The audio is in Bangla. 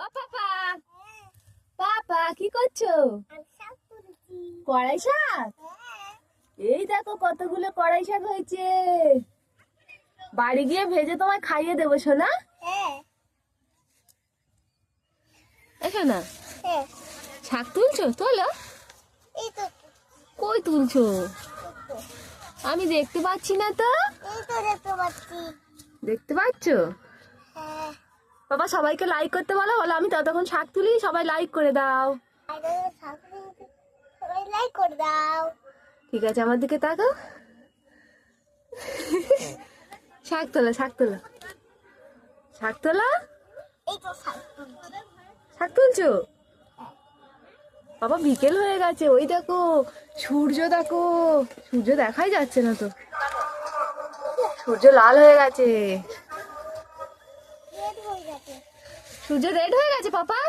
ও পাপা, পাপা কি করছো? কড়াই শাক? এই দেখো কতগুলো কড়াই শাক হয়েছে। বাড়ি গিয়ে ভেজে তোমায় খাইয়ে দেবো সোনা। এসো না। শাক তুলছো? তোলো। কই তুলছো? আমি দেখতে পাচ্ছি না তো। দেখতে পাচ্ছো? বাবা সবাইকে লাইক করতে বলো, বলো আমি ততক্ষণ শাক তুলি, সবাই লাইক করে দাও। ঠিক আছে, আমার দিকে তাকাও। শাক তোলো, শাক তোলো, শাক তোলো। শাক তুলছো? বাবা বিকেল হয়ে গেছে, ওই দেখো সূর্য, দেখো সূর্য দেখাই যাচ্ছে না তো, সূর্য লাল হয়ে গেছে। সূর্য রেড হয়ে গেছে পাপা।